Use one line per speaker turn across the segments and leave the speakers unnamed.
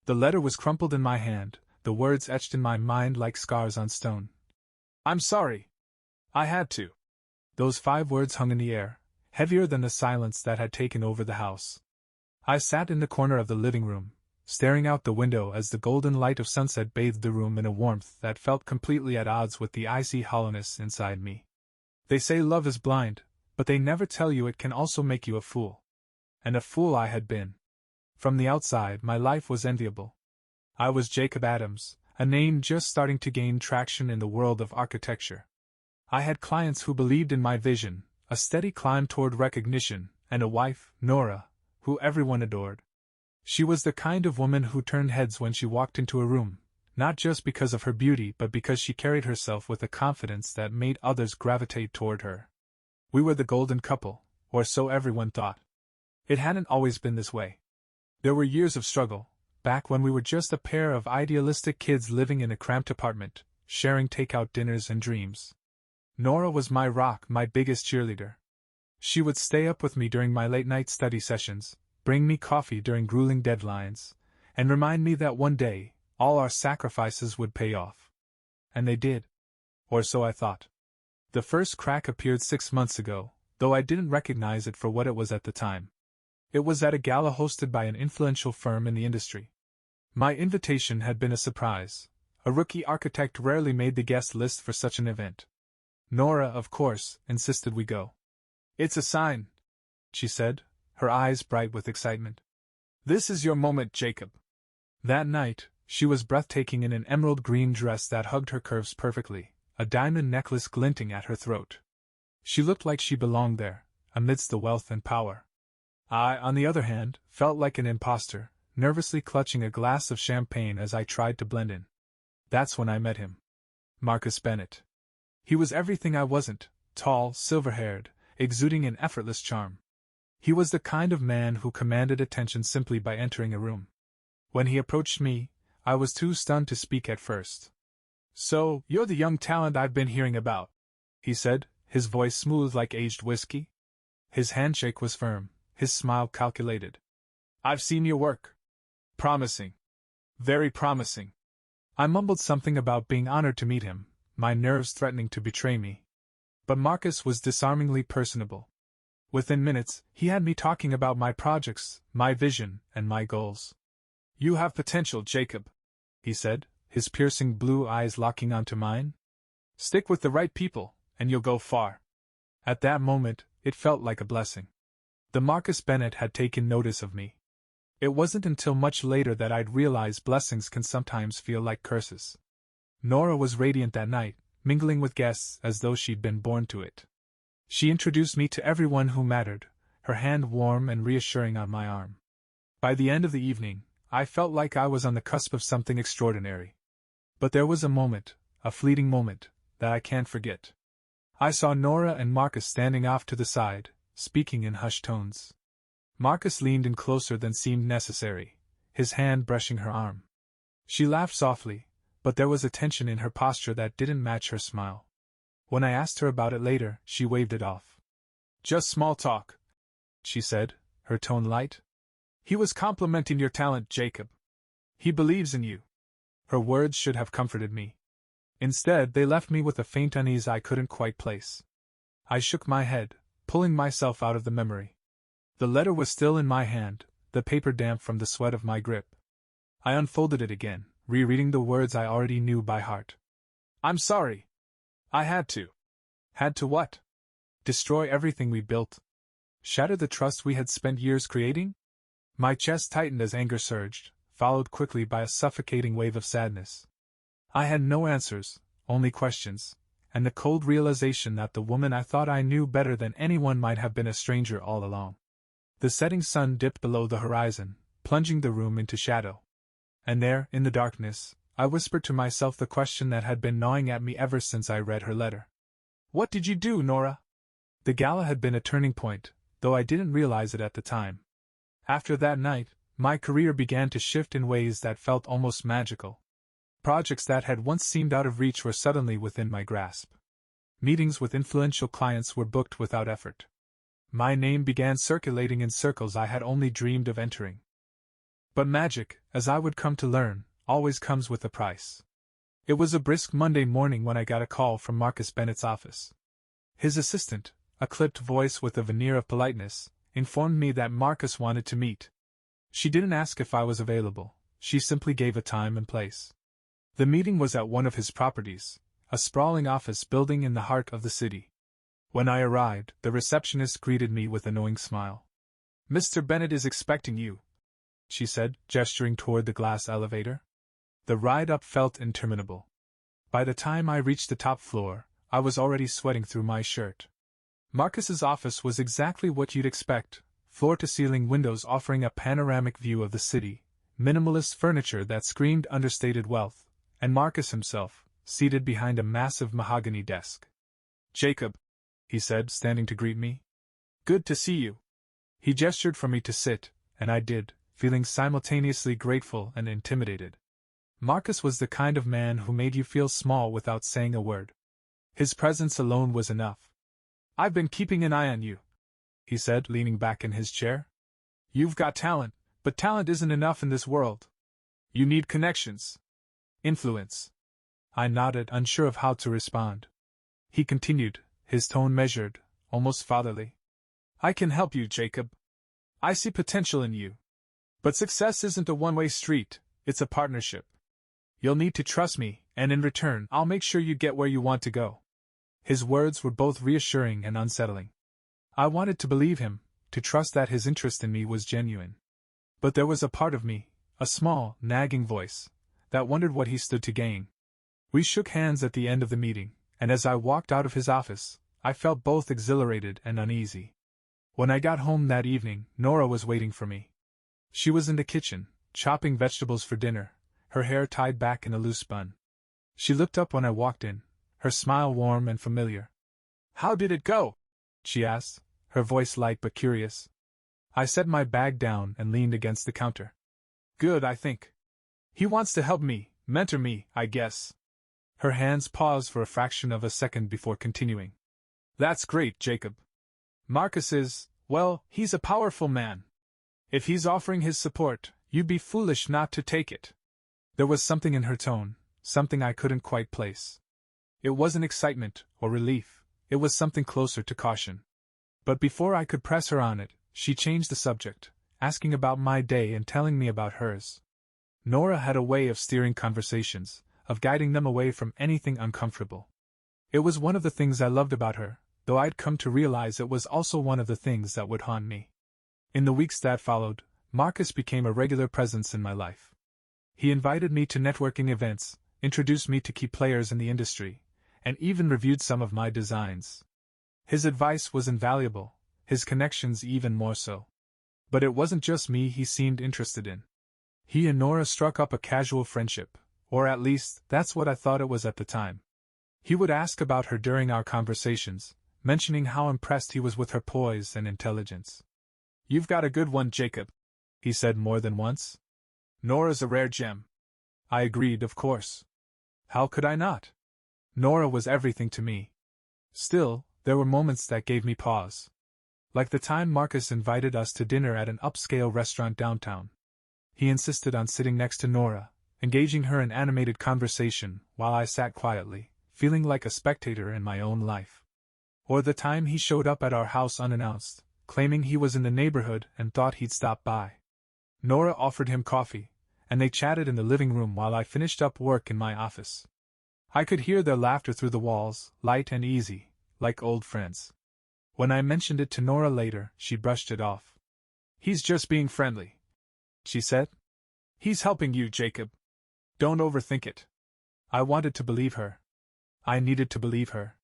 The letter was crumpled in my hand, the words etched in my mind like scars on stone. I'm sorry. I had to. Those 5 words hung in the air, heavier than the silence that had taken over the house. I sat in the corner of the living room, staring out the window as the golden light of sunset bathed the room in a warmth that felt completely at odds with the icy hollowness inside me. They say love is blind, but they never tell you it can also make you a fool. And a fool I had been. From the outside, my life was enviable. I was Jacob Adams, a name just starting to gain traction in the world of architecture. I had clients who believed in my vision, a steady climb toward recognition, and a wife, Nora, who everyone adored. She was the kind of woman who turned heads when she walked into a room, not just because of her beauty but because she carried herself with a confidence that made others gravitate toward her. We were the golden couple, or so everyone thought. It hadn't always been this way. There were years of struggle, back when we were just a pair of idealistic kids living in a cramped apartment, sharing takeout dinners and dreams. Nora was my rock, my biggest cheerleader. She would stay up with me during my late-night study sessions, bring me coffee during grueling deadlines, and remind me that one day, all our sacrifices would pay off. And they did. Or so I thought. The first crack appeared 6 months ago, though I didn't recognize it for what it was at the time. It was at a gala hosted by an influential firm in the industry. My invitation had been a surprise. A rookie architect rarely made the guest list for such an event. Nora, of course, insisted we go. It's a sign, she said, her eyes bright with excitement. This is your moment, Jacob. That night, she was breathtaking in an emerald green dress that hugged her curves perfectly, a diamond necklace glinting at her throat. She looked like she belonged there, amidst the wealth and power. I, on the other hand, felt like an imposter, nervously clutching a glass of champagne as I tried to blend in. That's when I met him. Marcus Bennett. He was everything I wasn't, tall, silver-haired, exuding an effortless charm. He was the kind of man who commanded attention simply by entering a room. When he approached me, I was too stunned to speak at first. So, you're the young talent I've been hearing about, he said, his voice smooth like aged whiskey. His handshake was firm, his smile calculated. I've seen your work. Promising. Very promising. I mumbled something about being honored to meet him, my nerves threatening to betray me. But Marcus was disarmingly personable. Within minutes, he had me talking about my projects, my vision, and my goals. You have potential, Jacob, he said, his piercing blue eyes locking onto mine. Stick with the right people, and you'll go far. At that moment, it felt like a blessing. The Marcus Bennett had taken notice of me. It wasn't until much later that I'd realized blessings can sometimes feel like curses. Nora was radiant that night, mingling with guests as though she'd been born to it. She introduced me to everyone who mattered, her hand warm and reassuring on my arm. By the end of the evening, I felt like I was on the cusp of something extraordinary. But there was a moment, a fleeting moment, that I can't forget. I saw Nora and Marcus standing off to the side, speaking in hushed tones. Marcus leaned in closer than seemed necessary, his hand brushing her arm. She laughed softly, but there was a tension in her posture that didn't match her smile. When I asked her about it later, she waved it off. Just small talk, she said, her tone light. He was complimenting your talent, Jacob. He believes in you. Her words should have comforted me. Instead, they left me with a faint unease I couldn't quite place. I shook my head, pulling myself out of the memory. The letter was still in my hand, the paper damp from the sweat of my grip. I unfolded it again, rereading the words I already knew by heart. I'm sorry. I had to. Had to what? Destroy everything we built? Shatter the trust we had spent years creating? My chest tightened as anger surged, followed quickly by a suffocating wave of sadness. I had no answers, only questions, and the cold realization that the woman I thought I knew better than anyone might have been a stranger all along. The setting sun dipped below the horizon, plunging the room into shadow. And there, in the darkness, I whispered to myself the question that had been gnawing at me ever since I read her letter. What did you do, Nora? The gala had been a turning point, though I didn't realize it at the time. After that night, my career began to shift in ways that felt almost magical. Projects that had once seemed out of reach were suddenly within my grasp. Meetings with influential clients were booked without effort. My name began circulating in circles I had only dreamed of entering. But magic, as I would come to learn, always comes with a price. It was a brisk Monday morning when I got a call from Marcus Bennett's office. His assistant, a clipped voice with a veneer of politeness, informed me that Marcus wanted to meet. She didn't ask if I was available, she simply gave a time and place. The meeting was at one of his properties, a sprawling office building in the heart of the city. When I arrived, the receptionist greeted me with a knowing smile. "Mr. Bennett is expecting you," she said, gesturing toward the glass elevator. The ride up felt interminable. By the time I reached the top floor, I was already sweating through my shirt. Marcus's office was exactly what you'd expect, floor-to-ceiling windows offering a panoramic view of the city, minimalist furniture that screamed understated wealth, and Marcus himself, seated behind a massive mahogany desk. "Jacob," he said, standing to greet me. "Good to see you." He gestured for me to sit, and I did, feeling simultaneously grateful and intimidated. Marcus was the kind of man who made you feel small without saying a word. His presence alone was enough. "I've been keeping an eye on you," he said, leaning back in his chair. "You've got talent, but talent isn't enough in this world. You need connections. Influence." I nodded, unsure of how to respond. He continued, his tone measured, almost fatherly. "I can help you, Jacob. I see potential in you. But success isn't a one-way street, it's a partnership. You'll need to trust me, and in return, I'll make sure you get where you want to go." His words were both reassuring and unsettling. I wanted to believe him, to trust that his interest in me was genuine. But there was a part of me, a small, nagging voice, that wondered what he stood to gain. We shook hands at the end of the meeting, and as I walked out of his office, I felt both exhilarated and uneasy. When I got home that evening, Nora was waiting for me. She was in the kitchen, chopping vegetables for dinner, her hair tied back in a loose bun. She looked up when I walked in, her smile warm and familiar. "How did it go?" she asked, her voice light but curious. I set my bag down and leaned against the counter. "Good, I think. He wants to help me, mentor me, I guess." Her hands paused for a fraction of a second before continuing. "That's great, Jacob. Marcus is, well, he's a powerful man. If he's offering his support, you'd be foolish not to take it." There was something in her tone, something I couldn't quite place. It wasn't excitement or relief, it was something closer to caution. But before I could press her on it, she changed the subject, asking about my day and telling me about hers. Nora had a way of steering conversations, of guiding them away from anything uncomfortable. It was one of the things I loved about her, though I'd come to realize it was also one of the things that would haunt me. In the weeks that followed, Marcus became a regular presence in my life. He invited me to networking events, introduced me to key players in the industry, and even reviewed some of my designs. His advice was invaluable, his connections even more so. But it wasn't just me he seemed interested in. He and Nora struck up a casual friendship, or at least, that's what I thought it was at the time. He would ask about her during our conversations, mentioning how impressed he was with her poise and intelligence. "You've got a good one, Jacob," he said more than once. "Nora's a rare gem." I agreed, of course. How could I not? Nora was everything to me. Still, there were moments that gave me pause. Like the time Marcus invited us to dinner at an upscale restaurant downtown. He insisted on sitting next to Nora, engaging her in animated conversation while I sat quietly, feeling like a spectator in my own life. Or the time he showed up at our house unannounced, claiming he was in the neighborhood and thought he'd stop by. Nora offered him coffee, and they chatted in the living room while I finished up work in my office. I could hear their laughter through the walls, light and easy, like old friends. When I mentioned it to Nora later, she brushed it off. "He's just being friendly," she said. "He's helping you, Jacob. Don't overthink it." I wanted to believe her. I needed to believe her.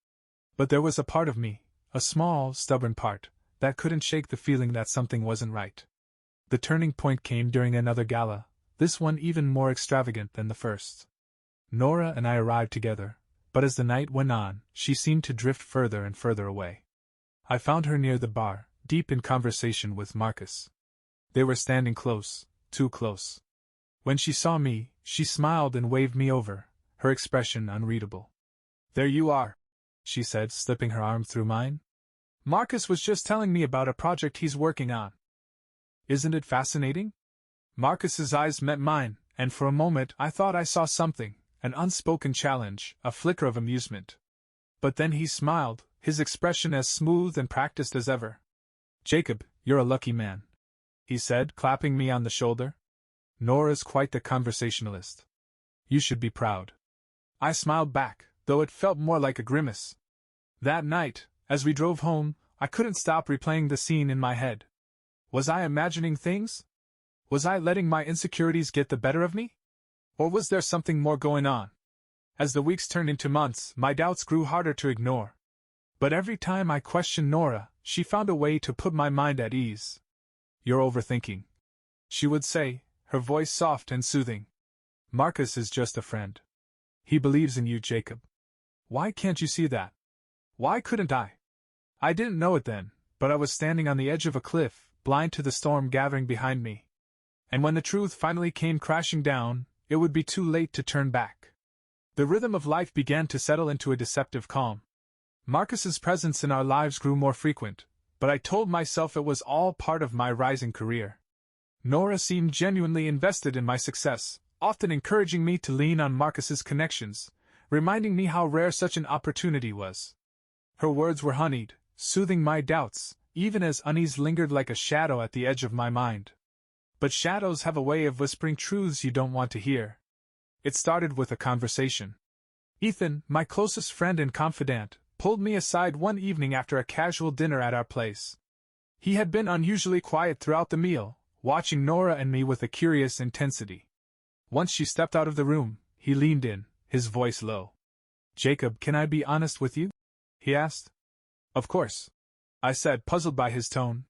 But there was a part of me, a small, stubborn part, that couldn't shake the feeling that something wasn't right. The turning point came during another gala, this one even more extravagant than the first. Nora and I arrived together, but as the night went on, she seemed to drift further and further away. I found her near the bar, deep in conversation with Marcus. They were standing close, too close. When she saw me, she smiled and waved me over, her expression unreadable. "There you are," she said, slipping her arm through mine. "Marcus was just telling me about a project he's working on. Isn't it fascinating?" Marcus's eyes met mine, and for a moment I thought I saw something, an unspoken challenge, a flicker of amusement. But then he smiled, his expression as smooth and practiced as ever. "Jacob, you're a lucky man," he said, clapping me on the shoulder. "Nora's quite the conversationalist. You should be proud." I smiled back, though it felt more like a grimace. That night, as we drove home, I couldn't stop replaying the scene in my head. Was I imagining things? Was I letting my insecurities get the better of me? Or was there something more going on? As the weeks turned into months, my doubts grew harder to ignore. But every time I questioned Nora, she found a way to put my mind at ease. "You're overthinking," she would say, her voice soft and soothing. "Marcus is just a friend. He believes in you, Jacob. Why can't you see that? Why couldn't I?" I didn't know it then, but I was standing on the edge of a cliff, blind to the storm gathering behind me. And when the truth finally came crashing down, it would be too late to turn back. The rhythm of life began to settle into a deceptive calm. Marcus's presence in our lives grew more frequent, but I told myself it was all part of my rising career. Nora seemed genuinely invested in my success, often encouraging me to lean on Marcus's connections, reminding me how rare such an opportunity was. Her words were honeyed, soothing my doubts, even as unease lingered like a shadow at the edge of my mind. But shadows have a way of whispering truths you don't want to hear. It started with a conversation. Ethan, my closest friend and confidant, pulled me aside one evening after a casual dinner at our place. He had been unusually quiet throughout the meal, watching Nora and me with a curious intensity. Once she stepped out of the room, he leaned in, his voice low. "Jacob, can I be honest with you?" he asked. "Of course," I said, puzzled by his tone.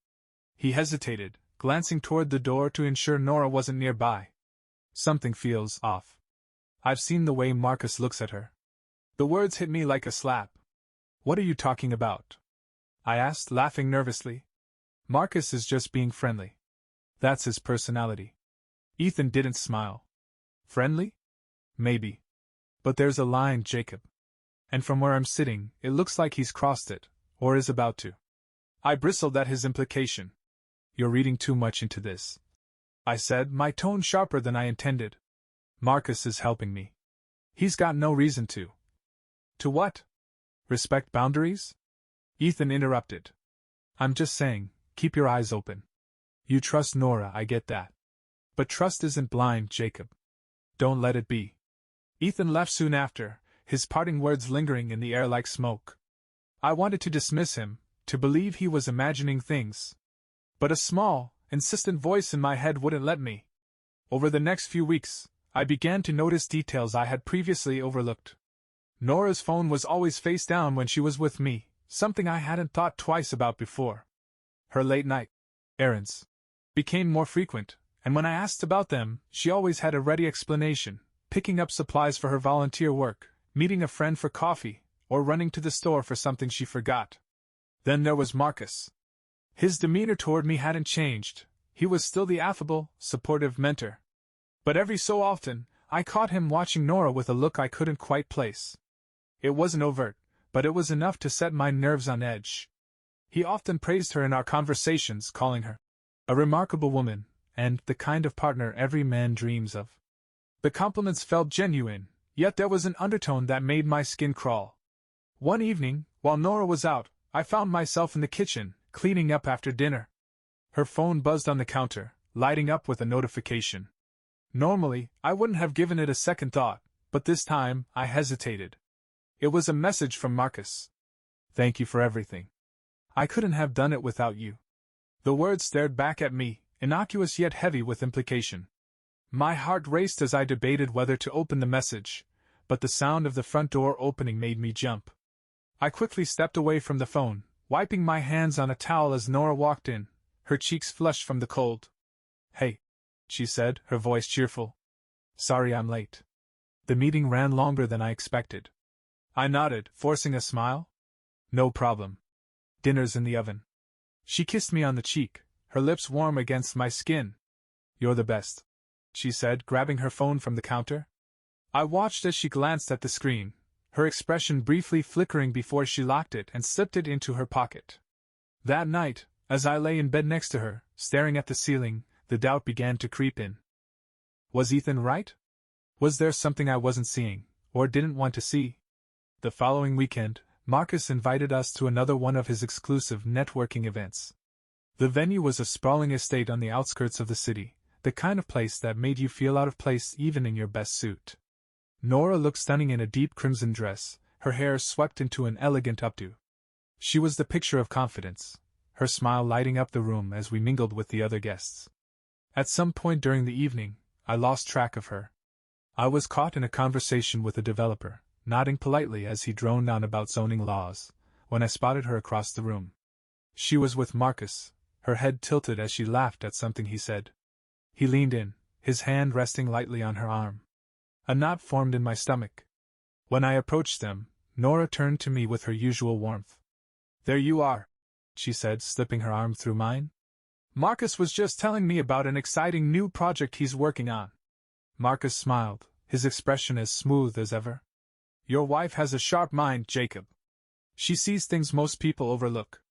He hesitated, glancing toward the door to ensure Nora wasn't nearby. "Something feels off. I've seen the way Marcus looks at her." The words hit me like a slap. "What are you talking about?" I asked, laughing nervously. "Marcus is just being friendly. That's his personality." Ethan didn't smile. "Friendly? Maybe. But there's a line, Jacob. And from where I'm sitting, it looks like he's crossed it, or is about to." I bristled at his implication. "You're reading too much into this," I said, my tone sharper than I intended. "Marcus is helping me. He's got no reason to." "To what? Respect boundaries?" Ethan interrupted. "I'm just saying, keep your eyes open. You trust Nora, I get that. But trust isn't blind, Jacob. Don't let it be." Ethan left soon after, his parting words lingering in the air like smoke. I wanted to dismiss him, to believe he was imagining things. But a small, insistent voice in my head wouldn't let me. Over the next few weeks, I began to notice details I had previously overlooked. Nora's phone was always face down when she was with me, something I hadn't thought twice about before. Her late-night errands became more frequent, and when I asked about them, she always had a ready explanation, picking up supplies for her volunteer work, meeting a friend for coffee, or running to the store for something she forgot. Then there was Marcus. His demeanor toward me hadn't changed. He was still the affable, supportive mentor. But every so often, I caught him watching Nora with a look I couldn't quite place. It wasn't overt, but it was enough to set my nerves on edge. He often praised her in our conversations, calling her a remarkable woman, and the kind of partner every man dreams of. The compliments felt genuine, yet there was an undertone that made my skin crawl. One evening, while Nora was out, I found myself in the kitchen, cleaning up after dinner. Her phone buzzed on the counter, lighting up with a notification. Normally, I wouldn't have given it a second thought, but this time, I hesitated. It was a message from Marcus. "Thank you for everything. I couldn't have done it without you." The words stared back at me, innocuous yet heavy with implication. My heart raced as I debated whether to open the message, but the sound of the front door opening made me jump. I quickly stepped away from the phone, wiping my hands on a towel as Nora walked in, her cheeks flushed from the cold. "Hey," she said, her voice cheerful. "Sorry I'm late. The meeting ran longer than I expected." I nodded, forcing a smile. "No problem. Dinner's in the oven." She kissed me on the cheek, her lips warm against my skin. "You're the best," she said, grabbing her phone from the counter. I watched as she glanced at the screen, her expression briefly flickering before she locked it and slipped it into her pocket. That night, as I lay in bed next to her, staring at the ceiling, the doubt began to creep in. Was Ethan right? Was there something I wasn't seeing, or didn't want to see? The following weekend, Marcus invited us to another one of his exclusive networking events. The venue was a sprawling estate on the outskirts of the city, the kind of place that made you feel out of place even in your best suit. Nora looked stunning in a deep crimson dress, her hair swept into an elegant updo. She was the picture of confidence, her smile lighting up the room as we mingled with the other guests. At some point during the evening, I lost track of her. I was caught in a conversation with a developer, nodding politely as he droned on about zoning laws, when I spotted her across the room. She was with Marcus, her head tilted as she laughed at something he said. He leaned in, his hand resting lightly on her arm. A knot formed in my stomach. When I approached them, Nora turned to me with her usual warmth. "There you are," she said, slipping her arm through mine. "Marcus was just telling me about an exciting new project he's working on." Marcus smiled, his expression as smooth as ever. "Your wife has a sharp mind, Jacob. She sees things most people overlook.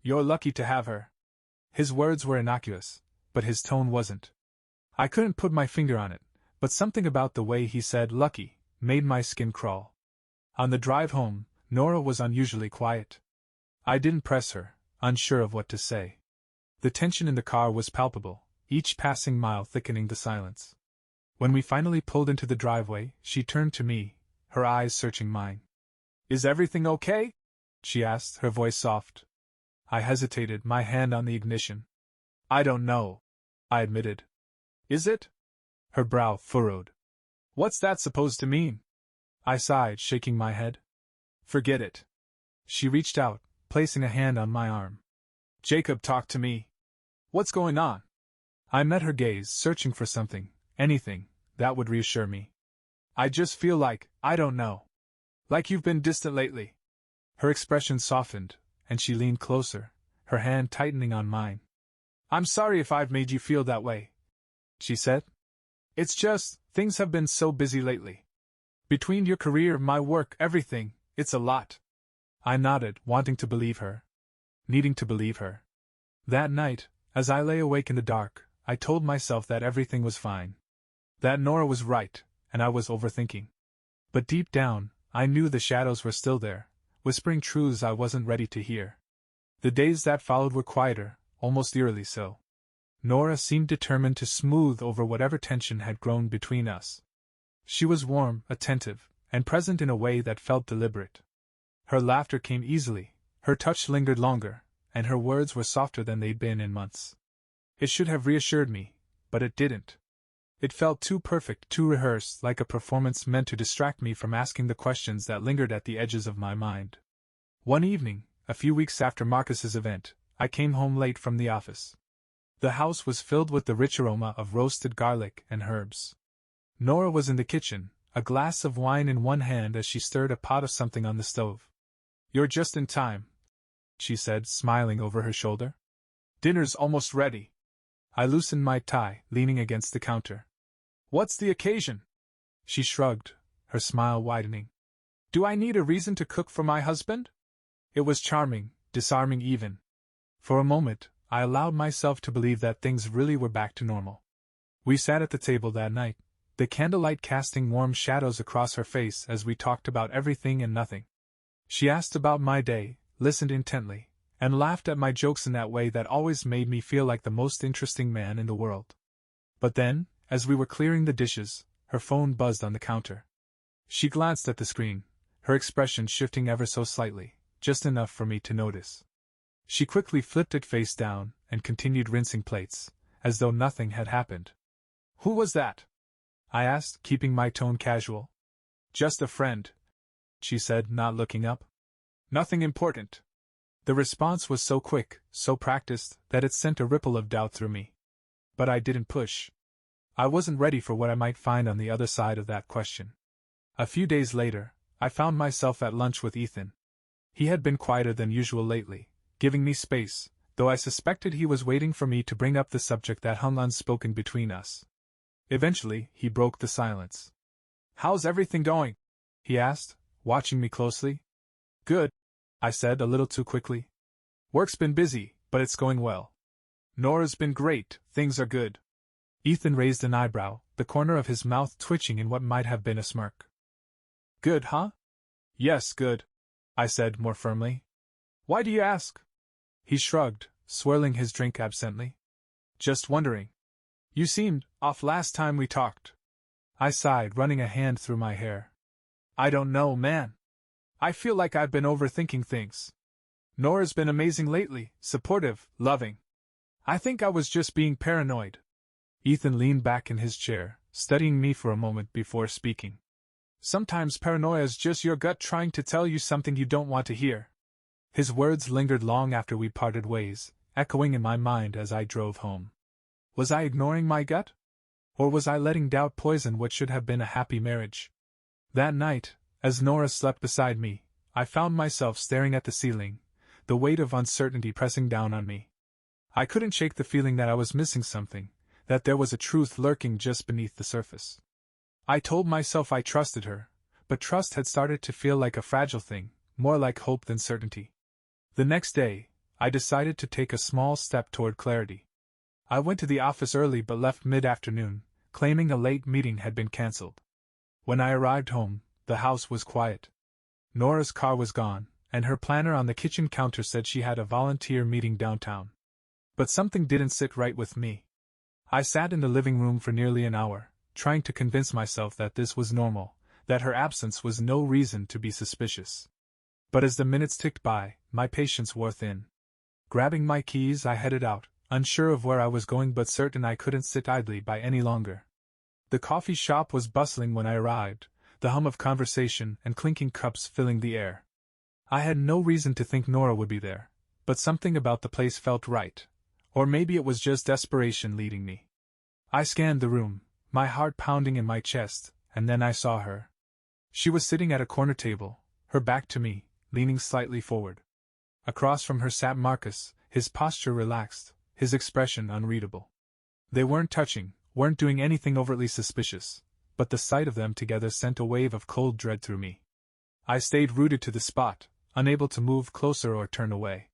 You're lucky to have her." His words were innocuous, but his tone wasn't. I couldn't put my finger on it, but something about the way he said lucky made my skin crawl. On the drive home, Nora was unusually quiet. I didn't press her, unsure of what to say. The tension in the car was palpable, each passing mile thickening the silence. When we finally pulled into the driveway, she turned to me, her eyes searching mine. "Is everything okay?" she asked, her voice soft. I hesitated, my hand on the ignition. "I don't know," I admitted. "Is it?" Her brow furrowed. "What's that supposed to mean?" I sighed, shaking my head. "Forget it." She reached out, placing a hand on my arm. "Jacob, talk to me. What's going on?" I met her gaze, searching for something, anything, that would reassure me. "I just feel like, I don't know. Like you've been distant lately." Her expression softened, and she leaned closer, her hand tightening on mine. "I'm sorry if I've made you feel that way," she said. "It's just, things have been so busy lately. Between your career, my work, everything, it's a lot." I nodded, wanting to believe her. Needing to believe her. That night, as I lay awake in the dark, I told myself that everything was fine. That Nora was right, and I was overthinking. But deep down, I knew the shadows were still there, whispering truths I wasn't ready to hear. The days that followed were quieter, almost eerily so. Nora seemed determined to smooth over whatever tension had grown between us. She was warm, attentive, and present in a way that felt deliberate. Her laughter came easily, her touch lingered longer, and her words were softer than they'd been in months. It should have reassured me, but it didn't. It felt too perfect, too rehearsed, like a performance meant to distract me from asking the questions that lingered at the edges of my mind. One evening, a few weeks after Marcus's event, I came home late from the office. The house was filled with the rich aroma of roasted garlic and herbs. Nora was in the kitchen, a glass of wine in one hand as she stirred a pot of something on the stove. "You're just in time," she said, smiling over her shoulder. "Dinner's almost ready." I loosened my tie, leaning against the counter. "What's the occasion?" She shrugged, her smile widening. "Do I need a reason to cook for my husband?" It was charming, disarming even. For a moment, I allowed myself to believe that things really were back to normal. We sat at the table that night, the candlelight casting warm shadows across her face as we talked about everything and nothing. She asked about my day, listened intently, and laughed at my jokes in that way that always made me feel like the most interesting man in the world. But then, as we were clearing the dishes, her phone buzzed on the counter. She glanced at the screen, her expression shifting ever so slightly, just enough for me to notice. She quickly flipped it face down and continued rinsing plates, as though nothing had happened. "Who was that?" I asked, keeping my tone casual. "Just a friend," she said, not looking up. "Nothing important." The response was so quick, so practiced, that it sent a ripple of doubt through me. But I didn't push. I wasn't ready for what I might find on the other side of that question. A few days later, I found myself at lunch with Ethan. He had been quieter than usual lately, giving me space, though I suspected he was waiting for me to bring up the subject that hung unspoken between us. Eventually, he broke the silence. "How's everything going?" he asked, watching me closely. "Good," I said a little too quickly. "Work's been busy, but it's going well." Nora's been great, things are good. Ethan raised an eyebrow, the corner of his mouth twitching in what might have been a smirk. Good, huh? Yes, good, I said more firmly. Why do you ask? He shrugged, swirling his drink absently. Just wondering. You seemed off last time we talked. I sighed, running a hand through my hair. I don't know, man. I feel like I've been overthinking things. Nora's been amazing lately, supportive, loving. I think I was just being paranoid. Ethan leaned back in his chair, studying me for a moment before speaking. Sometimes paranoia's just your gut trying to tell you something you don't want to hear. His words lingered long after we parted ways, echoing in my mind as I drove home. Was I ignoring my gut? Or was I letting doubt poison what should have been a happy marriage? That night, as Nora slept beside me, I found myself staring at the ceiling, the weight of uncertainty pressing down on me. I couldn't shake the feeling that I was missing something, that there was a truth lurking just beneath the surface. I told myself I trusted her, but trust had started to feel like a fragile thing, more like hope than certainty. The next day, I decided to take a small step toward clarity. I went to the office early but left mid-afternoon, claiming a late meeting had been cancelled. When I arrived home, the house was quiet. Nora's car was gone, and her planner on the kitchen counter said she had a volunteer meeting downtown. But something didn't sit right with me. I sat in the living room for nearly an hour, trying to convince myself that this was normal, that her absence was no reason to be suspicious. But as the minutes ticked by, my patience wore thin. Grabbing my keys, I headed out, unsure of where I was going but certain I couldn't sit idly by any longer. The coffee shop was bustling when I arrived, the hum of conversation and clinking cups filling the air. I had no reason to think Nora would be there, but something about the place felt right. Or maybe it was just desperation leading me. I scanned the room, my heart pounding in my chest, and then I saw her. She was sitting at a corner table, her back to me, leaning slightly forward. Across from her sat Marcus, his posture relaxed, his expression unreadable. They weren't touching, weren't doing anything overtly suspicious, but the sight of them together sent a wave of cold dread through me. I stayed rooted to the spot, unable to move closer or turn away.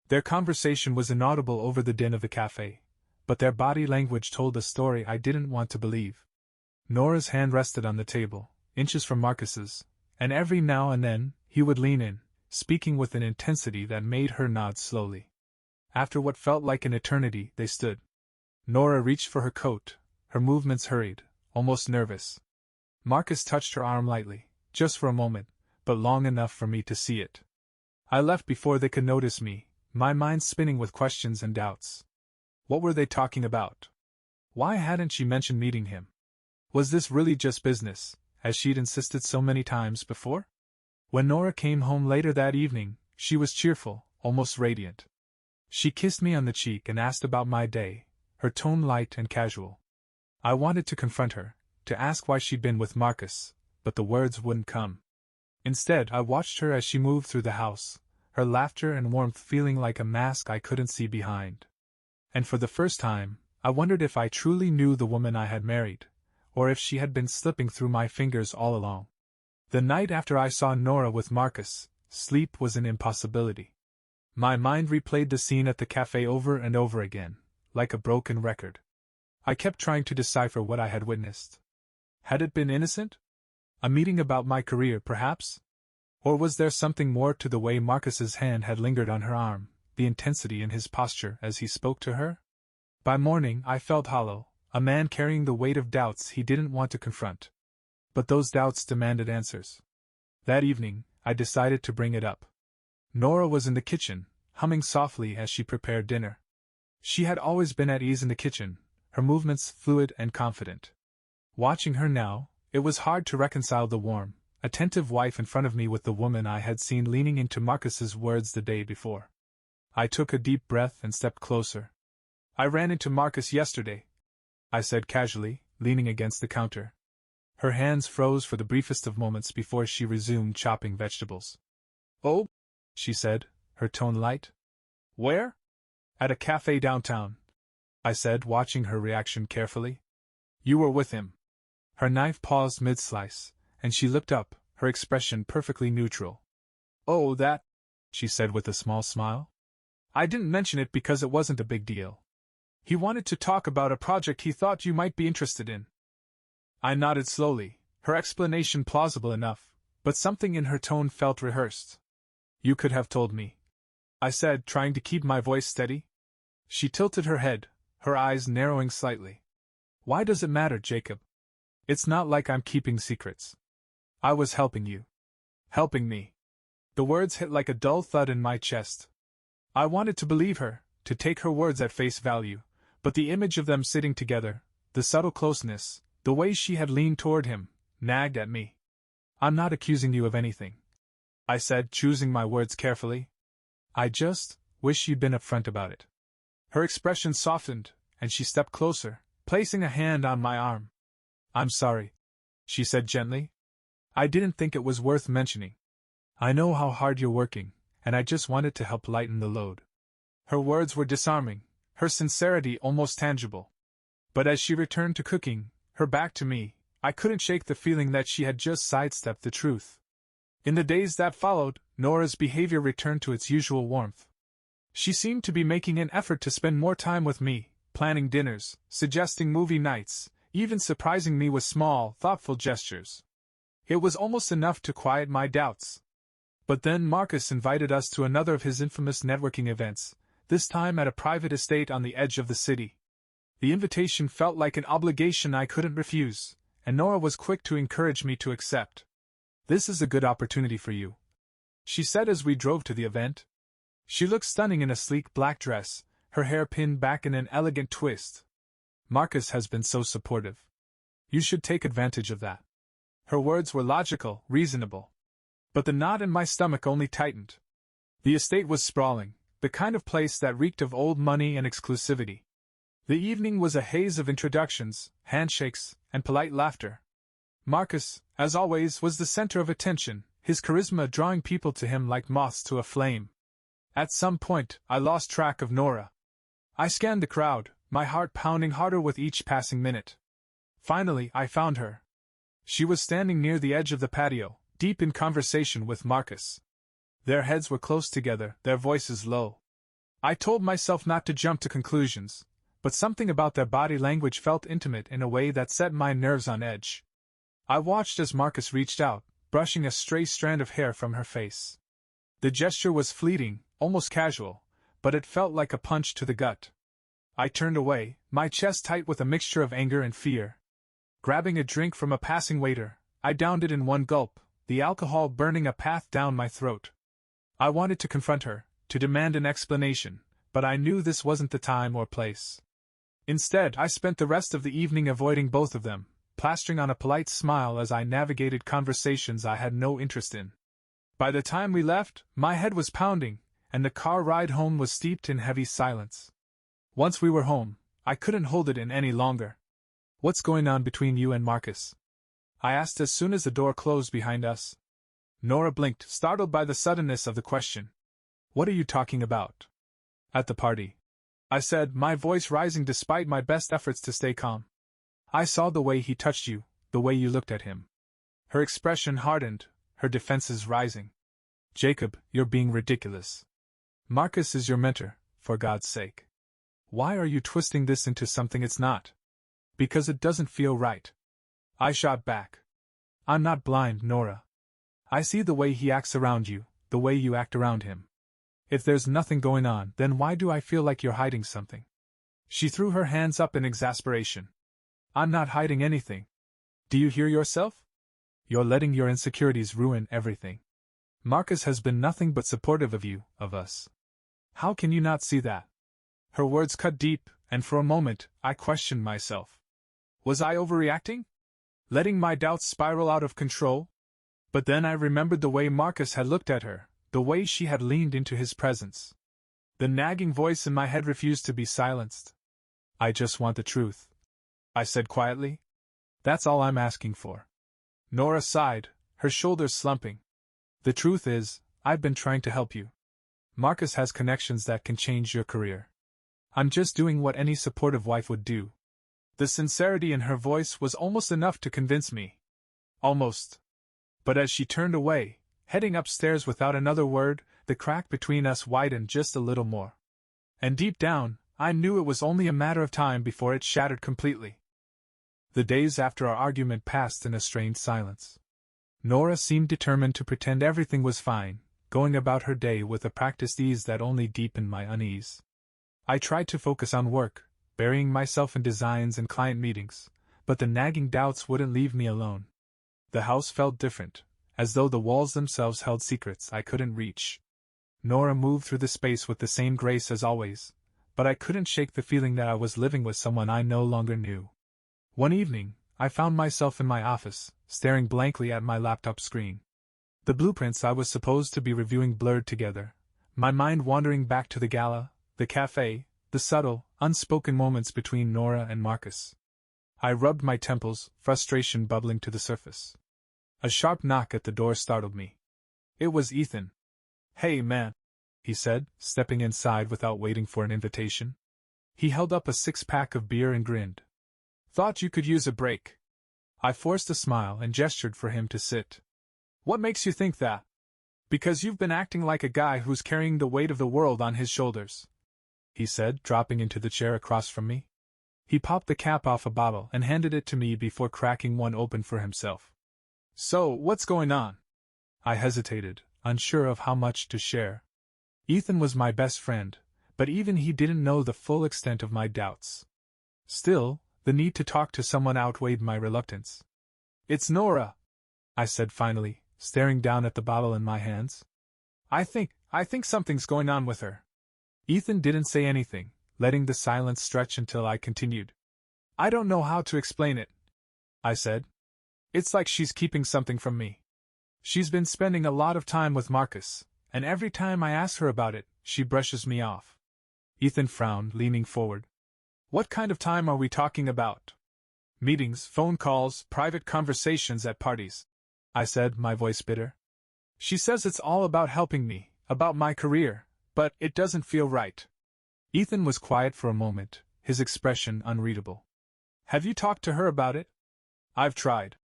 Their conversation was inaudible over the din of the cafe, but their body language told a story I didn't want to believe. Nora's hand rested on the table, inches from Marcus's, and every now and then, he would lean in, speaking with an intensity that made her nod slowly. After what felt like an eternity, they stood. Nora reached for her coat, her movements hurried, almost nervous. Marcus touched her arm lightly, just for a moment, but long enough for me to see it. I left before they could notice me, my mind spinning with questions and doubts. What were they talking about? Why hadn't she mentioned meeting him? Was this really just business, as she'd insisted so many times before? When Nora came home later that evening, she was cheerful, almost radiant. She kissed me on the cheek and asked about my day, her tone light and casual. I wanted to confront her, to ask why she'd been with Marcus, but the words wouldn't come. Instead, I watched her as she moved through the house, her laughter and warmth feeling like a mask I couldn't see behind. And for the first time, I wondered if I truly knew the woman I had married, or if she had been slipping through my fingers all along. The night after I saw Nora with Marcus, sleep was an impossibility. My mind replayed the scene at the cafe over and over again, like a broken record. I kept trying to decipher what I had witnessed. Had it been innocent? A meeting about my career, perhaps? Or was there something more to the way Marcus's hand had lingered on her arm, the intensity in his posture as he spoke to her? By morning I felt hollow, a man carrying the weight of doubts he didn't want to confront. But those doubts demanded answers. That evening, I decided to bring it up. Nora was in the kitchen, humming softly as she prepared dinner. She had always been at ease in the kitchen, her movements fluid and confident. Watching her now, it was hard to reconcile the warm, attentive wife in front of me with the woman I had seen leaning into Marcus's words the day before. I took a deep breath and stepped closer. I ran into Marcus yesterday, I said casually, leaning against the counter. Her hands froze for the briefest of moments before she resumed chopping vegetables. Oh, she said, her tone light. Where? At a cafe downtown, I said, watching her reaction carefully. You were with him. Her knife paused mid-slice, and she looked up, her expression perfectly neutral. Oh, that, she said with a small smile. I didn't mention it because it wasn't a big deal. He wanted to talk about a project he thought you might be interested in. I nodded slowly, her explanation plausible enough, but something in her tone felt rehearsed. You could have told me, I said, trying to keep my voice steady. She tilted her head, her eyes narrowing slightly. Why does it matter, Jacob? It's not like I'm keeping secrets. I was helping you. Helping me. The words hit like a dull thud in my chest. I wanted to believe her, to take her words at face value, but the image of them sitting together, the subtle closeness, the way she had leaned toward him, nagged at me. I'm not accusing you of anything, I said, choosing my words carefully. I just wish you'd been upfront about it. Her expression softened, and she stepped closer, placing a hand on my arm. I'm sorry, she said gently. I didn't think it was worth mentioning. I know how hard you're working, and I just wanted to help lighten the load. Her words were disarming, her sincerity almost tangible. But as she returned to cooking, her back to me, I couldn't shake the feeling that she had just sidestepped the truth. In the days that followed, Nora's behavior returned to its usual warmth. She seemed to be making an effort to spend more time with me, planning dinners, suggesting movie nights, even surprising me with small, thoughtful gestures. It was almost enough to quiet my doubts. But then Marcus invited us to another of his infamous networking events, this time at a private estate on the edge of the city. The invitation felt like an obligation I couldn't refuse, and Nora was quick to encourage me to accept. This is a good opportunity for you, she said as we drove to the event. She looked stunning in a sleek black dress, her hair pinned back in an elegant twist. Marcus has been so supportive. You should take advantage of that. Her words were logical, reasonable. But the knot in my stomach only tightened. The estate was sprawling, the kind of place that reeked of old money and exclusivity. The evening was a haze of introductions, handshakes, and polite laughter. Marcus, as always, was the center of attention, his charisma drawing people to him like moths to a flame. At some point, I lost track of Nora. I scanned the crowd, my heart pounding harder with each passing minute. Finally, I found her. She was standing near the edge of the patio, deep in conversation with Marcus. Their heads were close together, their voices low. I told myself not to jump to conclusions, but something about their body language felt intimate in a way that set my nerves on edge. I watched as Marcus reached out, brushing a stray strand of hair from her face. The gesture was fleeting, almost casual, but it felt like a punch to the gut. I turned away, my chest tight with a mixture of anger and fear. Grabbing a drink from a passing waiter, I downed it in one gulp, the alcohol burning a path down my throat. I wanted to confront her, to demand an explanation, but I knew this wasn't the time or place. Instead, I spent the rest of the evening avoiding both of them, plastering on a polite smile as I navigated conversations I had no interest in. By the time we left, my head was pounding, and the car ride home was steeped in heavy silence. Once we were home, I couldn't hold it in any longer. What's going on between you and Marcus? I asked as soon as the door closed behind us. Nora blinked, startled by the suddenness of the question. What are you talking about? At the party, I said, my voice rising despite my best efforts to stay calm. I saw the way he touched you, the way you looked at him. Her expression hardened, her defenses rising. Jacob, you're being ridiculous. Marcus is your mentor, for God's sake. Why are you twisting this into something it's not? Because it doesn't feel right. I shot back. I'm not blind, Nora. I see the way he acts around you, the way you act around him. If there's nothing going on, then why do I feel like you're hiding something? She threw her hands up in exasperation. I'm not hiding anything. Do you hear yourself? You're letting your insecurities ruin everything. Marcus has been nothing but supportive of you, of us. How can you not see that? Her words cut deep, and for a moment, I questioned myself. Was I overreacting? Letting my doubts spiral out of control? But then I remembered the way Marcus had looked at her, the way she had leaned into his presence. The nagging voice in my head refused to be silenced. I just want the truth, I said quietly. That's all I'm asking for. Nora sighed, her shoulders slumping. The truth is, I've been trying to help you. Marcus has connections that can change your career. I'm just doing what any supportive wife would do. The sincerity in her voice was almost enough to convince me. Almost. But as she turned away, heading upstairs without another word, the crack between us widened just a little more. And deep down, I knew it was only a matter of time before it shattered completely. The days after our argument passed in a strained silence. Nora seemed determined to pretend everything was fine, going about her day with a practiced ease that only deepened my unease. I tried to focus on work, burying myself in designs and client meetings, but the nagging doubts wouldn't leave me alone. The house felt different, as though the walls themselves held secrets I couldn't reach. Nora moved through the space with the same grace as always, but I couldn't shake the feeling that I was living with someone I no longer knew. One evening, I found myself in my office, staring blankly at my laptop screen. The blueprints I was supposed to be reviewing blurred together, my mind wandering back to the gala, the cafe, the subtle, unspoken moments between Nora and Marcus. I rubbed my temples, frustration bubbling to the surface. A sharp knock at the door startled me. It was Ethan. "Hey, man," he said, stepping inside without waiting for an invitation. He held up a six-pack of beer and grinned. "Thought you could use a break." I forced a smile and gestured for him to sit. "What makes you think that?" "Because you've been acting like a guy who's carrying the weight of the world on his shoulders," he said, dropping into the chair across from me. He popped the cap off a bottle and handed it to me before cracking one open for himself. "So, what's going on?" I hesitated, unsure of how much to share. Ethan was my best friend, but even he didn't know the full extent of my doubts. Still, the need to talk to someone outweighed my reluctance. "It's Nora," I said finally, staring down at the bottle in my hands. I think something's going on with her." Ethan didn't say anything, letting the silence stretch until I continued. "I don't know how to explain it," I said. "It's like she's keeping something from me. She's been spending a lot of time with Marcus, and every time I ask her about it, she brushes me off." Ethan frowned, leaning forward. "What kind of time are we talking about?" "Meetings, phone calls, private conversations at parties," I said, my voice bitter. "She says it's all about helping me, about my career, but it doesn't feel right." Ethan was quiet for a moment, his expression unreadable. "Have you talked to her about it?" "I've tried,"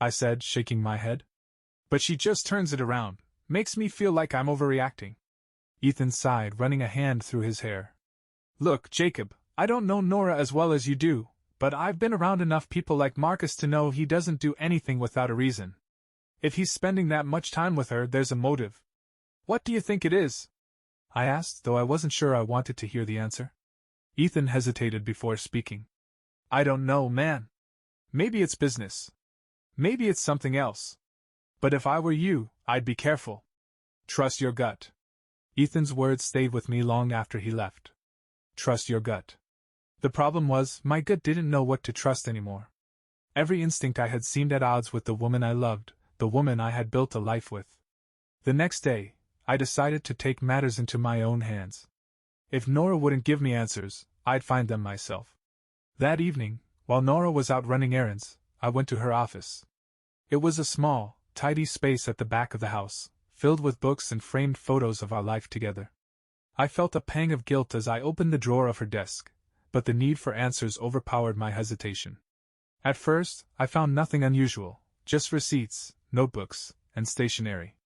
I said, shaking my head. "But she just turns it around, makes me feel like I'm overreacting." Ethan sighed, running a hand through his hair. "Look, Jacob, I don't know Nora as well as you do, but I've been around enough people like Marcus to know he doesn't do anything without a reason. If he's spending that much time with her, there's a motive." "What do you think it is?" I asked, though I wasn't sure I wanted to hear the answer. Ethan hesitated before speaking. "I don't know, man. Maybe it's business. Maybe it's something else. But if I were you, I'd be careful. Trust your gut." Ethan's words stayed with me long after he left. Trust your gut. The problem was, my gut didn't know what to trust anymore. Every instinct I had seemed at odds with the woman I loved, the woman I had built a life with. The next day, I decided to take matters into my own hands. If Nora wouldn't give me answers, I'd find them myself. That evening, while Nora was out running errands, I went to her office. It was a small, tidy space at the back of the house, filled with books and framed photos of our life together. I felt a pang of guilt as I opened the drawer of her desk, but the need for answers overpowered my hesitation. At first, I found nothing unusual, just receipts, notebooks, and stationery.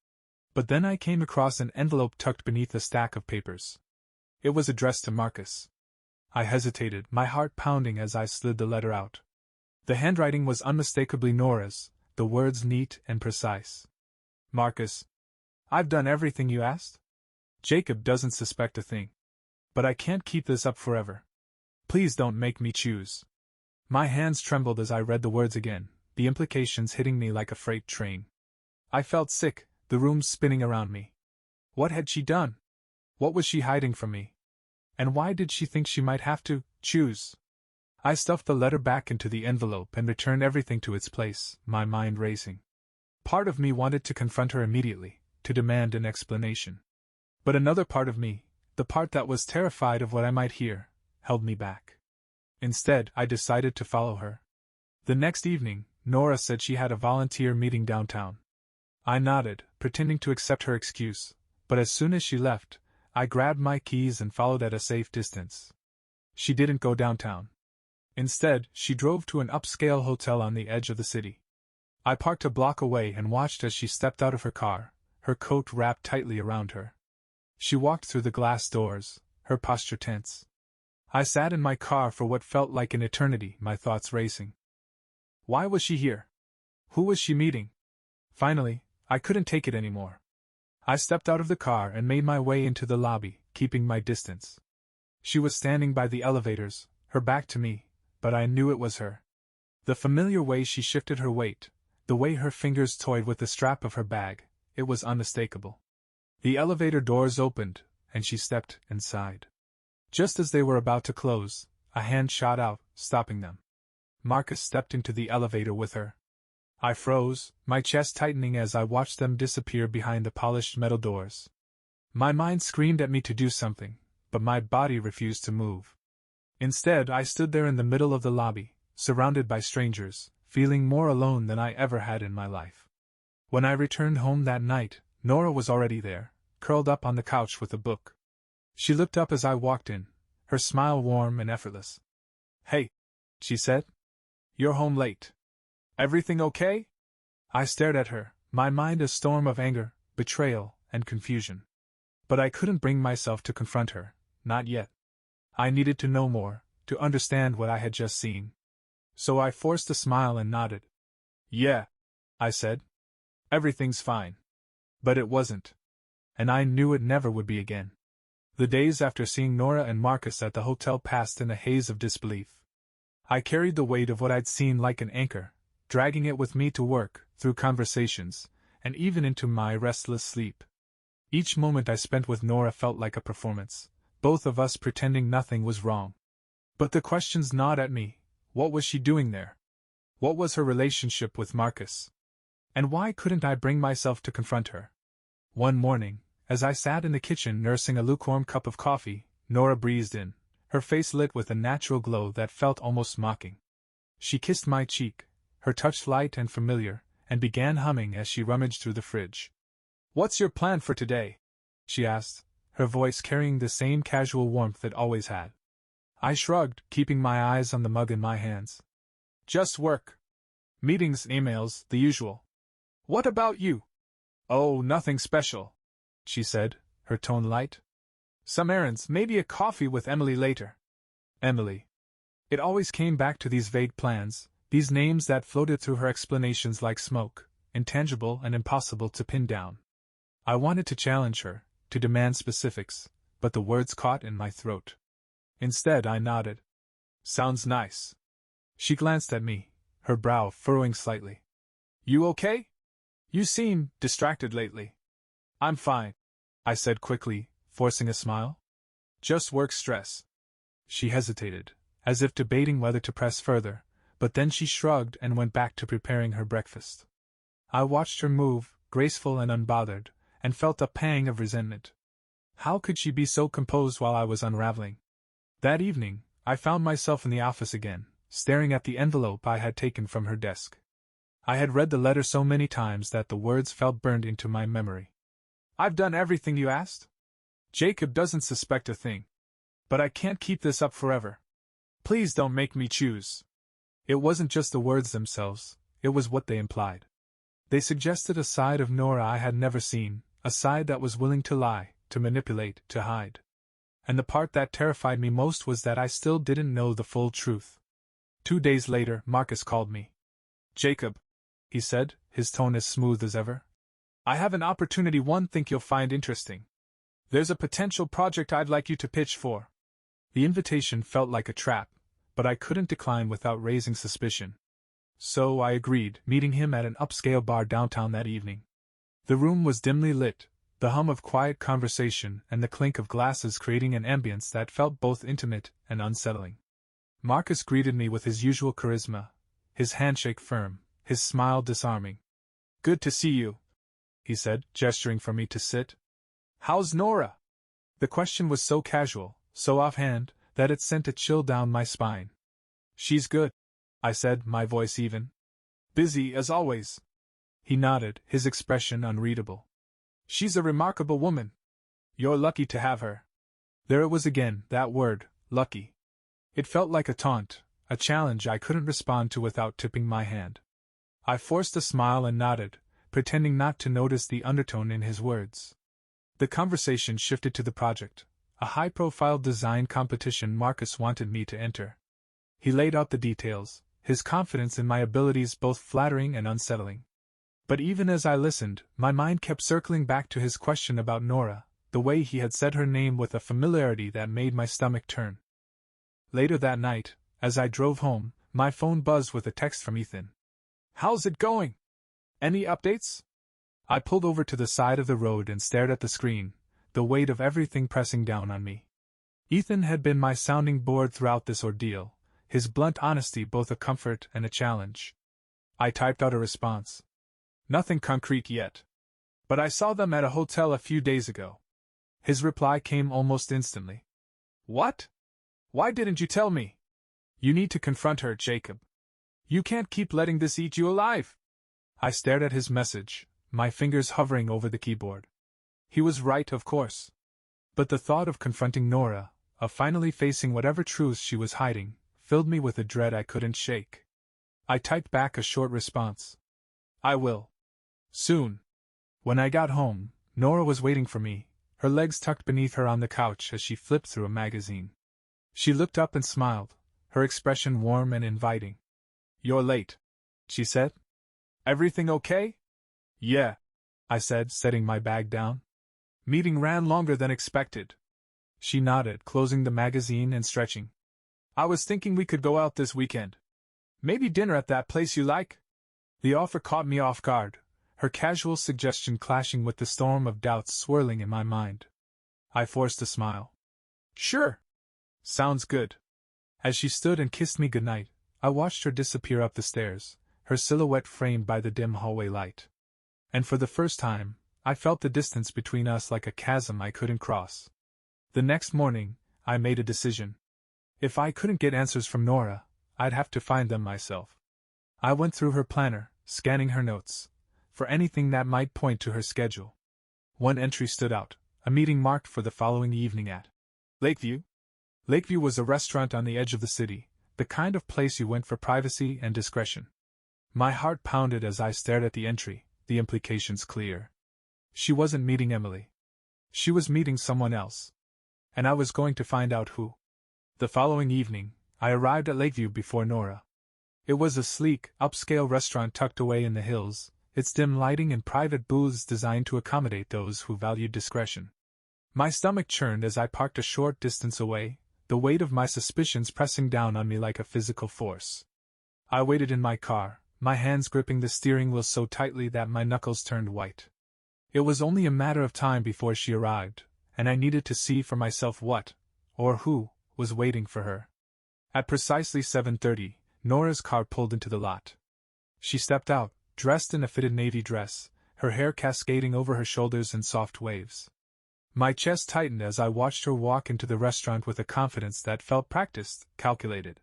But then I came across an envelope tucked beneath a stack of papers. It was addressed to Marcus. I hesitated, my heart pounding as I slid the letter out. The handwriting was unmistakably Nora's, the words neat and precise. "Marcus, I've done everything you asked. Jacob doesn't suspect a thing. But I can't keep this up forever. Please don't make me choose." My hands trembled as I read the words again, the implications hitting me like a freight train. I felt sick, the room spinning around me. What had she done? What was she hiding from me? And why did she think she might have to choose? I stuffed the letter back into the envelope and returned everything to its place, my mind racing. Part of me wanted to confront her immediately, to demand an explanation. But another part of me, the part that was terrified of what I might hear, held me back. Instead, I decided to follow her. The next evening, Nora said she had a volunteer meeting downtown. I nodded, pretending to accept her excuse, but as soon as she left, I grabbed my keys and followed at a safe distance. She didn't go downtown. Instead, she drove to an upscale hotel on the edge of the city. I parked a block away and watched as she stepped out of her car, her coat wrapped tightly around her. She walked through the glass doors, her posture tense. I sat in my car for what felt like an eternity, my thoughts racing. Why was she here? Who was she meeting? Finally, I couldn't take it anymore. I stepped out of the car and made my way into the lobby, keeping my distance. She was standing by the elevators, her back to me, but I knew it was her. The familiar way she shifted her weight, the way her fingers toyed with the strap of her bag, it was unmistakable. The elevator doors opened, and she stepped inside. Just as they were about to close, a hand shot out, stopping them. Marcus stepped into the elevator with her. I froze, my chest tightening as I watched them disappear behind the polished metal doors. My mind screamed at me to do something, but my body refused to move. Instead, I stood there in the middle of the lobby, surrounded by strangers, feeling more alone than I ever had in my life. When I returned home that night, Nora was already there, curled up on the couch with a book. She looked up as I walked in, her smile warm and effortless. "Hey," she said. "You're home late. Everything okay?" I stared at her, my mind a storm of anger, betrayal, and confusion. But I couldn't bring myself to confront her, not yet. I needed to know more, to understand what I had just seen. So I forced a smile and nodded. "Yeah," I said. "Everything's fine." But it wasn't. And I knew it never would be again. The days after seeing Nora and Marcus at the hotel passed in a haze of disbelief. I carried the weight of what I'd seen like an anchor, dragging it with me to work, through conversations, and even into my restless sleep. Each moment I spent with Nora felt like a performance, both of us pretending nothing was wrong. But the questions gnawed at me. What was she doing there? What was her relationship with Marcus? And why couldn't I bring myself to confront her? One morning, as I sat in the kitchen nursing a lukewarm cup of coffee, Nora breezed in, her face lit with a natural glow that felt almost mocking. She kissed my cheek, her touch light and familiar, and began humming as she rummaged through the fridge. "What's your plan for today?" she asked, her voice carrying the same casual warmth it always had. I shrugged, keeping my eyes on the mug in my hands. "Just work. Meetings, emails, the usual. What about you?" "Oh, nothing special," she said, her tone light. "Some errands, maybe a coffee with Emily later." Emily. It always came back to these vague plans, these names that floated through her explanations like smoke, intangible and impossible to pin down. I wanted to challenge her, to demand specifics, but the words caught in my throat. Instead, I nodded. "Sounds nice." She glanced at me, her brow furrowing slightly. "You okay? You seem distracted lately." "I'm fine," I said quickly, forcing a smile. "Just work stress." She hesitated, as if debating whether to press further, but then she shrugged and went back to preparing her breakfast. I watched her move, graceful and unbothered, and felt a pang of resentment. How could she be so composed while I was unraveling? That evening, I found myself in the office again, staring at the envelope I had taken from her desk. I had read the letter so many times that the words felt burned into my memory. "I've done everything you asked. Jacob doesn't suspect a thing. But I can't keep this up forever. Please don't make me choose." It wasn't just the words themselves, it was what they implied. They suggested a side of Nora I had never seen, a side that was willing to lie, to manipulate, to hide. And the part that terrified me most was that I still didn't know the full truth. 2 days later, Marcus called me. "Jacob," he said, his tone as smooth as ever. "I have an opportunity one think you'll find interesting. There's a potential project I'd like you to pitch for." The invitation felt like a trap, but I couldn't decline without raising suspicion. So I agreed, meeting him at an upscale bar downtown that evening. The room was dimly lit, the hum of quiet conversation and the clink of glasses creating an ambience that felt both intimate and unsettling. Marcus greeted me with his usual charisma, his handshake firm, his smile disarming. "Good to see you," he said, gesturing for me to sit. "How's Nora?" The question was so casual, so offhand, that it sent a chill down my spine. "She's good," I said, my voice even. "Busy as always." He nodded, his expression unreadable. "She's a remarkable woman. You're lucky to have her." There it was again, that word, lucky. It felt like a taunt, a challenge I couldn't respond to without tipping my hand. I forced a smile and nodded, pretending not to notice the undertone in his words. The conversation shifted to the project, a high-profile design competition Marcus wanted me to enter. He laid out the details, his confidence in my abilities both flattering and unsettling. But even as I listened, my mind kept circling back to his question about Nora, the way he had said her name with a familiarity that made my stomach turn. Later that night, as I drove home, my phone buzzed with a text from Ethan. "How's it going? Any updates?" I pulled over to the side of the road and stared at the screen, the weight of everything pressing down on me. Ethan had been my sounding board throughout this ordeal, his blunt honesty both a comfort and a challenge. I typed out a response. "Nothing concrete yet. But I saw them at a hotel a few days ago." His reply came almost instantly. "What? Why didn't you tell me? You need to confront her, Jacob. You can't keep letting this eat you alive." I stared at his message, my fingers hovering over the keyboard. He was right, of course. But the thought of confronting Nora, of finally facing whatever truths she was hiding, filled me with a dread I couldn't shake. I typed back a short response. "I will. Soon." When I got home, Nora was waiting for me, her legs tucked beneath her on the couch as she flipped through a magazine. She looked up and smiled, her expression warm and inviting. "You're late," she said. "Everything okay?" "Yeah," I said, setting my bag down. "Meeting ran longer than expected." She nodded, closing the magazine and stretching. "I was thinking we could go out this weekend. Maybe dinner at that place you like?" The offer caught me off guard, her casual suggestion clashing with the storm of doubts swirling in my mind. I forced a smile. "Sure. Sounds good." As she stood and kissed me goodnight, I watched her disappear up the stairs, her silhouette framed by the dim hallway light. And for the first time, I felt the distance between us like a chasm I couldn't cross. The next morning, I made a decision. If I couldn't get answers from Nora, I'd have to find them myself. I went through her planner, scanning her notes, for anything that might point to her schedule. One entry stood out, a meeting marked for the following evening at Lakeview. Lakeview was a restaurant on the edge of the city, the kind of place you went for privacy and discretion. My heart pounded as I stared at the entry, the implications clear. She wasn't meeting Emily. She was meeting someone else. And I was going to find out who. The following evening, I arrived at Lakeview before Nora. It was a sleek, upscale restaurant tucked away in the hills, its dim lighting and private booths designed to accommodate those who valued discretion. My stomach churned as I parked a short distance away, the weight of my suspicions pressing down on me like a physical force. I waited in my car, my hands gripping the steering wheel so tightly that my knuckles turned white. It was only a matter of time before she arrived, and I needed to see for myself what, or who, was waiting for her. At precisely 7:30, Nora's car pulled into the lot. She stepped out, dressed in a fitted navy dress, her hair cascading over her shoulders in soft waves. My chest tightened as I watched her walk into the restaurant with a confidence that felt practiced, calculated.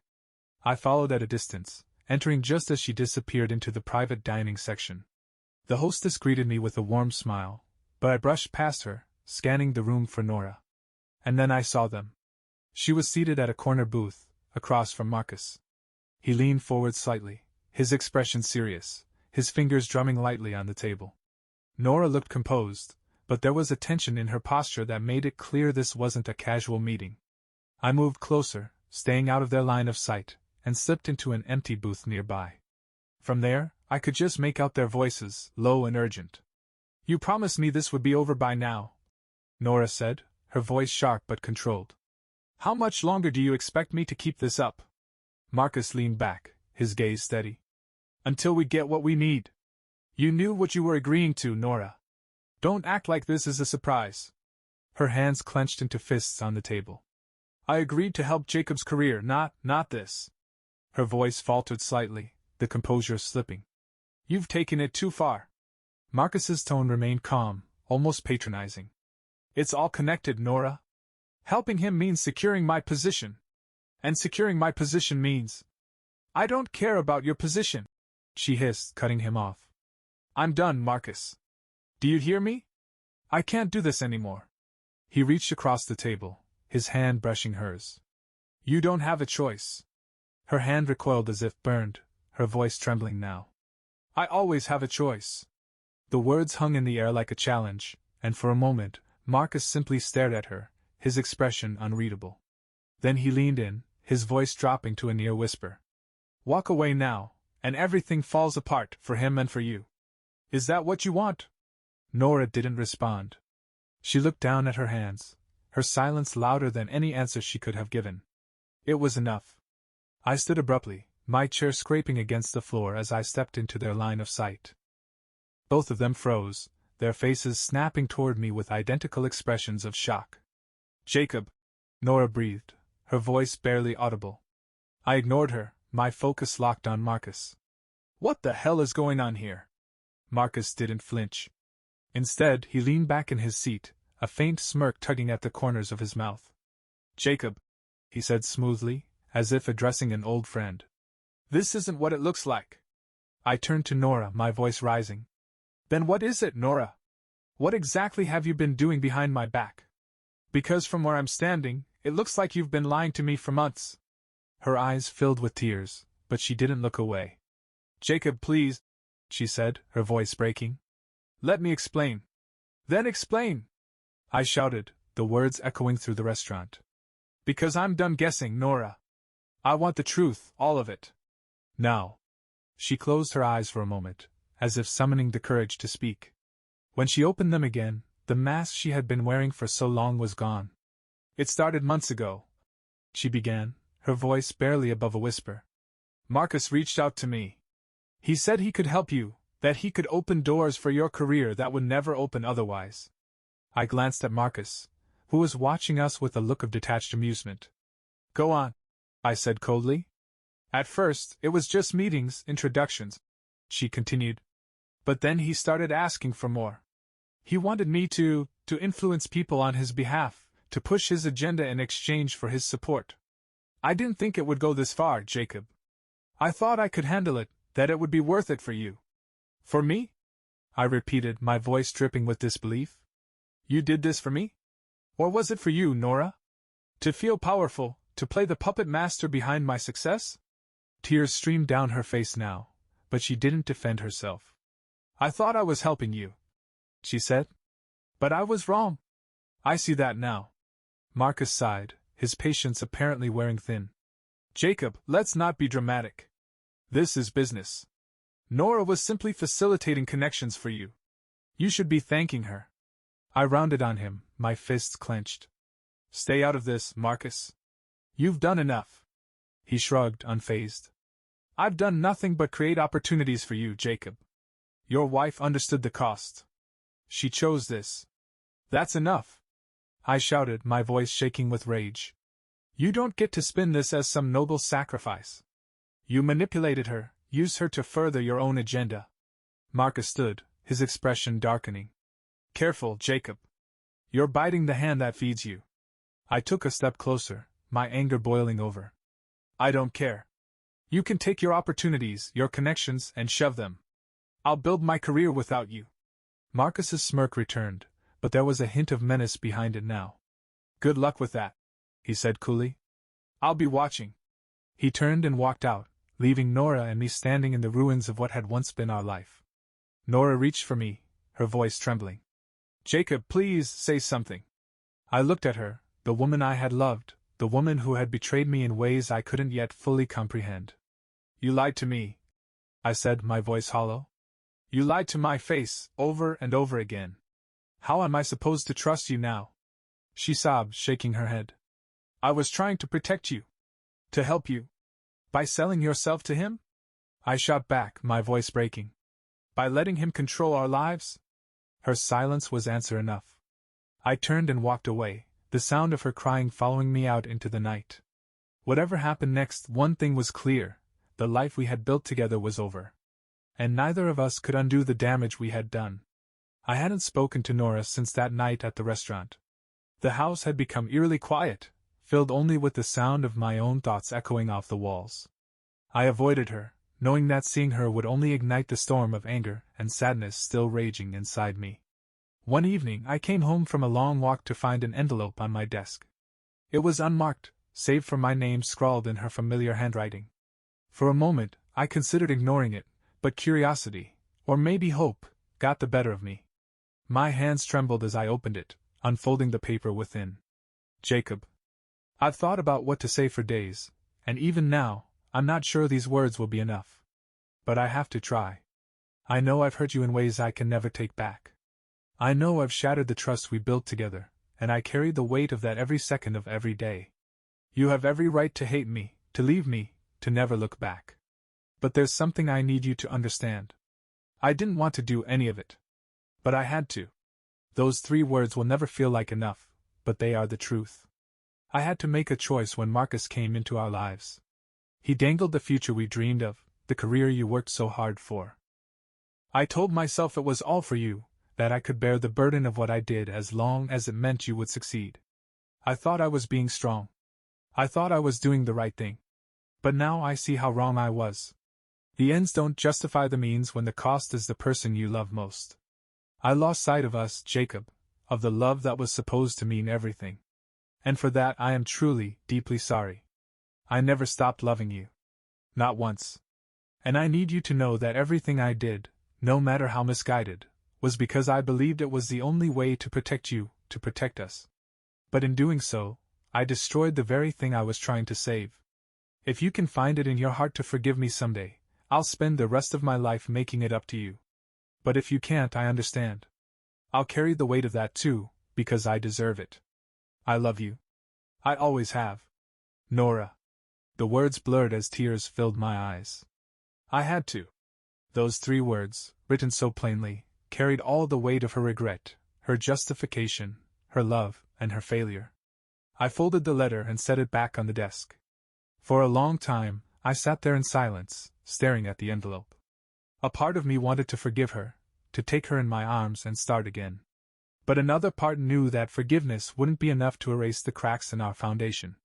I followed at a distance, entering just as she disappeared into the private dining section. The hostess greeted me with a warm smile, but I brushed past her, scanning the room for Nora. And then I saw them. She was seated at a corner booth, across from Marcus. He leaned forward slightly, his expression serious, his fingers drumming lightly on the table. Nora looked composed, but there was a tension in her posture that made it clear this wasn't a casual meeting. I moved closer, staying out of their line of sight, and slipped into an empty booth nearby. From there, I could just make out their voices, low and urgent. "You promised me this would be over by now," Nora said, her voice sharp but controlled. "How much longer do you expect me to keep this up?" Marcus leaned back, his gaze steady. "Until we get what we need. You knew what you were agreeing to, Nora. Don't act like this is a surprise." Her hands clenched into fists on the table. "I agreed to help Jacob's career, not this." Her voice faltered slightly, the composure slipping. "You've taken it too far." Marcus's tone remained calm, almost patronizing. "It's all connected, Nora. Helping him means securing my position. And securing my position means—" "I don't care about your position," she hissed, cutting him off. "I'm done, Marcus. Do you hear me? I can't do this anymore." He reached across the table, his hand brushing hers. "You don't have a choice." Her hand recoiled as if burned, her voice trembling now. "I always have a choice." The words hung in the air like a challenge, and for a moment, Marcus simply stared at her, his expression unreadable. Then he leaned in, his voice dropping to a near whisper. Walk away now, and everything falls apart for him and for you. Is that what you want? Nora didn't respond. She looked down at her hands, her silence louder than any answer she could have given. It was enough. I stood abruptly, my chair scraping against the floor as I stepped into their line of sight. Both of them froze, their faces snapping toward me with identical expressions of shock. Jacob, Nora breathed, her voice barely audible. I ignored her, my focus locked on Marcus. What the hell is going on here? Marcus didn't flinch. Instead, he leaned back in his seat, a faint smirk tugging at the corners of his mouth. Jacob, he said smoothly, as if addressing an old friend. This isn't what it looks like. I turned to Nora, my voice rising. Then what is it, Nora? What exactly have you been doing behind my back? Because from where I'm standing, it looks like you've been lying to me for months. Her eyes filled with tears, but she didn't look away. Jacob, please, she said, her voice breaking. Let me explain. Then explain! I shouted, the words echoing through the restaurant. Because I'm done guessing, Nora. I want the truth, all of it. Now. She closed her eyes for a moment, as if summoning the courage to speak. When she opened them again, the mask she had been wearing for so long was gone. It started months ago, she began, her voice barely above a whisper. Marcus reached out to me. He said he could help you, that he could open doors for your career that would never open otherwise. I glanced at Marcus, who was watching us with a look of detached amusement. Go on, I said coldly. At first, it was just meetings, introductions, she continued. But then he started asking for more. He wanted me to influence people on his behalf, to push his agenda in exchange for his support. I didn't think it would go this far, Jacob. I thought I could handle it, that it would be worth it for you. For me? I repeated, my voice dripping with disbelief. You did this for me? Or was it for you, Nora? To feel powerful, to play the puppet master behind my success? Tears streamed down her face now, but she didn't defend herself. I thought I was helping you, she said. But I was wrong. I see that now. Marcus sighed, his patience apparently wearing thin. Jacob, let's not be dramatic. This is business. Nora was simply facilitating connections for you. You should be thanking her. I rounded on him, my fists clenched. Stay out of this, Marcus. You've done enough. He shrugged, unfazed. I've done nothing but create opportunities for you, Jacob. Your wife understood the cost. She chose this. That's enough. I shouted, my voice shaking with rage. You don't get to spin this as some noble sacrifice. You manipulated her, used her to further your own agenda. Marcus stood, his expression darkening. Careful, Jacob. You're biting the hand that feeds you. I took a step closer, my anger boiling over. I don't care. You can take your opportunities, your connections, and shove them. I'll build my career without you. Marcus's smirk returned, but there was a hint of menace behind it now. Good luck with that, he said coolly. I'll be watching. He turned and walked out, leaving Nora and me standing in the ruins of what had once been our life. Nora reached for me, her voice trembling. Jacob, please say something. I looked at her, the woman I had loved, the woman who had betrayed me in ways I couldn't yet fully comprehend. You lied to me, I said, my voice hollow. You lied to my face, over and over again. How am I supposed to trust you now? She sobbed, shaking her head. I was trying to protect you. To help you. By selling yourself to him? I shot back, my voice breaking. By letting him control our lives? Her silence was answer enough. I turned and walked away, the sound of her crying following me out into the night. Whatever happened next, one thing was clear, the life we had built together was over. And neither of us could undo the damage we had done. I hadn't spoken to Nora since that night at the restaurant. The house had become eerily quiet, filled only with the sound of my own thoughts echoing off the walls. I avoided her, knowing that seeing her would only ignite the storm of anger and sadness still raging inside me. One evening I came home from a long walk to find an envelope on my desk. It was unmarked, save for my name scrawled in her familiar handwriting. For a moment, I considered ignoring it, but curiosity, or maybe hope, got the better of me. My hands trembled as I opened it, unfolding the paper within. Jacob. I've thought about what to say for days, and even now, I'm not sure these words will be enough. But I have to try. I know I've hurt you in ways I can never take back. I know I've shattered the trust we built together, and I carry the weight of that every second of every day. You have every right to hate me, to leave me, to never look back. But there's something I need you to understand. I didn't want to do any of it. But I had to. Those 3 words will never feel like enough, but they are the truth. I had to make a choice when Marcus came into our lives. He dangled the future we dreamed of, the career you worked so hard for. I told myself it was all for you, that I could bear the burden of what I did as long as it meant you would succeed. I thought I was being strong. I thought I was doing the right thing. But now I see how wrong I was. The ends don't justify the means when the cost is the person you love most. I lost sight of us, Jacob, of the love that was supposed to mean everything. And for that I am truly, deeply sorry. I never stopped loving you. Not once. And I need you to know that everything I did, no matter how misguided, was because I believed it was the only way to protect you, to protect us. But in doing so, I destroyed the very thing I was trying to save. If you can find it in your heart to forgive me someday, I'll spend the rest of my life making it up to you. But if you can't, I understand. I'll carry the weight of that too, because I deserve it. I love you. I always have. Nora. The words blurred as tears filled my eyes. I had to. Those 3 words, written so plainly, carried all the weight of her regret, her justification, her love, and her failure. I folded the letter and set it back on the desk. For a long time, I sat there in silence, staring at the envelope. A part of me wanted to forgive her, to take her in my arms and start again. But another part knew that forgiveness wouldn't be enough to erase the cracks in our foundation.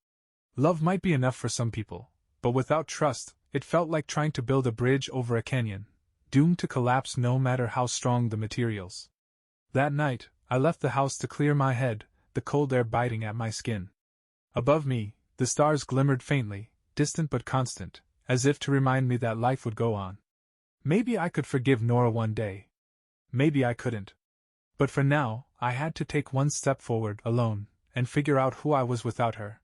Love might be enough for some people, but without trust, it felt like trying to build a bridge over a canyon, doomed to collapse no matter how strong the materials. That night, I left the house to clear my head, the cold air biting at my skin. Above me, the stars glimmered faintly, distant but constant, as if to remind me that life would go on. Maybe I could forgive Nora one day. Maybe I couldn't. But for now, I had to take one step forward, alone, and figure out who I was without her.